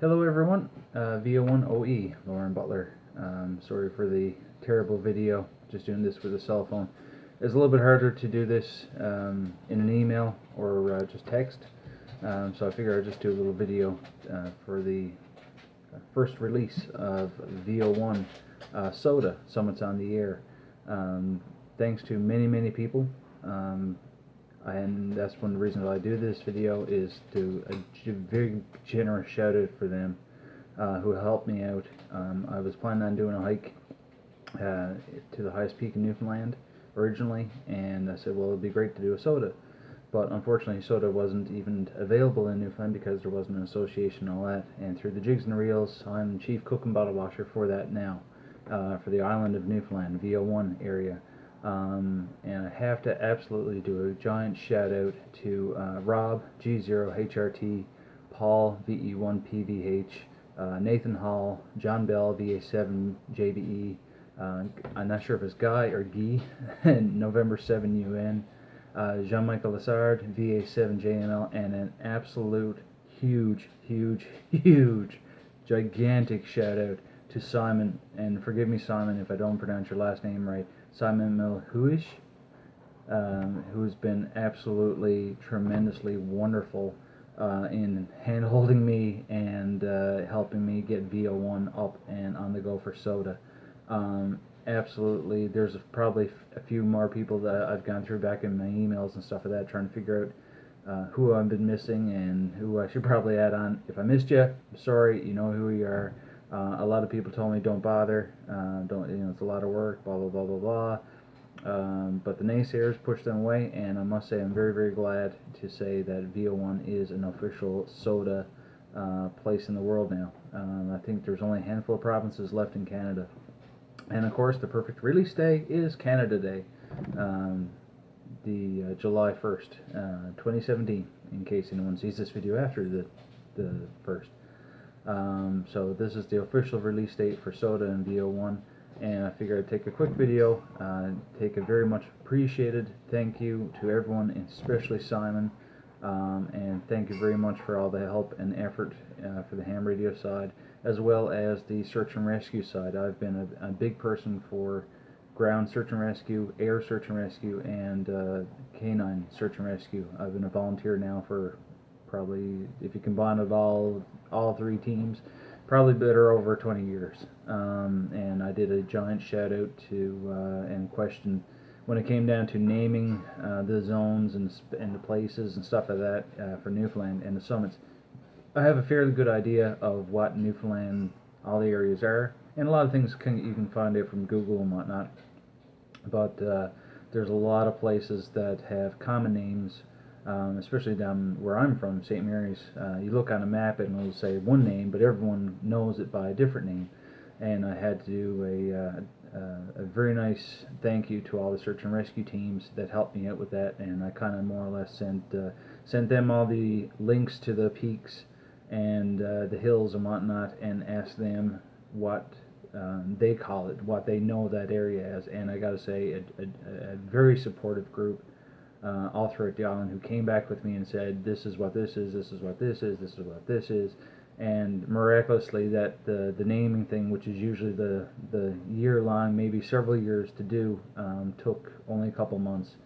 Hello everyone, VO1OE, Lauren Butler. Sorry for the terrible video, just doing this with a cell phone. It's a little bit harder to do this in an email or just text, so I figure I'll just do a little video for the first release of VO1 Sota, Summits on the Air. Thanks to many people. And that's one of the reasons why I do this video, is to a very generous shout out for them who helped me out. I was planning on doing a hike to the highest peak in Newfoundland originally, and I said, well, it'd be great to do a Sota, but unfortunately Sota wasn't even available in Newfoundland because there wasn't an association and all that. And through the jigs and reels, I'm chief cook and bottle washer for that now, for the island of Newfoundland, VO1 area. And I have to absolutely do a giant shout out to Rob, G0HRT, Paul, VE1PVH, Nathan Hall, John Bell, VA7JBE, I'm not sure if it's Guy or Guy, November 7 UN, Jean-Michael Lassard, VA7JML, and an absolute huge, gigantic shout out to Simon, and forgive me Simon if I don't pronounce your last name right, Simon Milhuish, who's been absolutely tremendously wonderful in hand-holding me and helping me get VO1 up and on the go for Sota. Absolutely, there's probably a few more people that I've gone through back in my emails and stuff like that, trying to figure out who I've been missing and who I should probably add on. If I missed you, I'm sorry, you know who you are. A lot of people told me don't bother, it's a lot of work, blah blah blah blah blah. But the naysayers pushed them away, and I must say I'm very glad to say that VO1 is an official Sota place in the world now. I think there's only a handful of provinces left in Canada, and of course the perfect release day is Canada Day, the July 1st, 2017. In case anyone sees this video after the 1st. So this is the official release date for Sota and VO1, and I figured I'd take a quick video, take a very much appreciated thank you to everyone, especially Simon, and thank you very much for all the help and effort for the ham radio side, as well as the search and rescue side. I've been a big person for ground search and rescue, air search and rescue, and canine search and rescue. I've been a volunteer now for probably, if you combine it all three teams, probably better over 20 years. And I did a giant shout out to and question when it came down to naming the zones and the places and stuff like that for Newfoundland and the summits. I have a fairly good idea of what Newfoundland, all the areas are, and a lot of things you can find out from Google and whatnot, but there's a lot of places that have common names. Especially down where I'm from, St. Mary's. You look on a map and it'll say one name, but everyone knows it by a different name. And I had to do a very nice thank you to all the search and rescue teams that helped me out with that, and I kind of more or less sent them all the links to the peaks and the hills and whatnot, and asked them what they call it, what they know that area as. And I gotta say, a very supportive group all throughout the island, who came back with me and said, this is what this is, this is what this is, this is what this is. And miraculously, that the naming thing, which is usually the year-long, maybe several years to do, took only a couple months.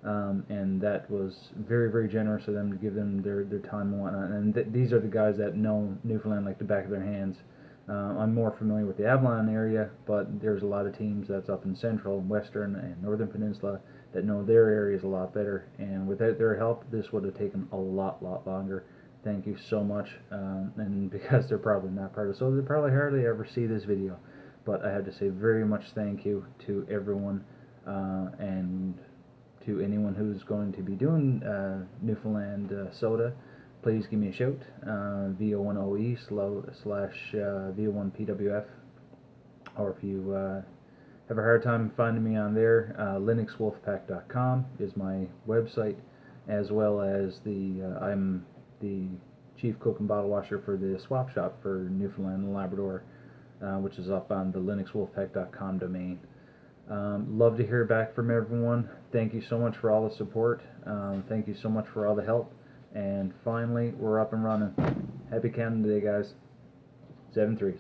And that was very generous of them to give them their time and whatnot. And these are the guys that know Newfoundland like the back of their hands. I'm more familiar with the Avalon area, but there's a lot of teams that's up in Central, Western, and Northern Peninsula that know their areas a lot better, and without their help this would have taken a lot longer. Thank you so much. And because they're probably not part of, so they probably hardly ever see this video, but I had to say very much thank you to everyone, and to anyone who's going to be doing Newfoundland Sota. Please give me a shout, VO1OE / VO1PWF, or if you have a hard time finding me on there, linuxwolfpack.com is my website, as well as I'm the chief cook and bottle washer for the swap shop for Newfoundland and Labrador, which is up on the linuxwolfpack.com domain. Love to hear back from everyone. Thank you so much for all the support. Thank you so much for all the help. And finally, we're up and running. Happy Canada Day, guys. 7 threes.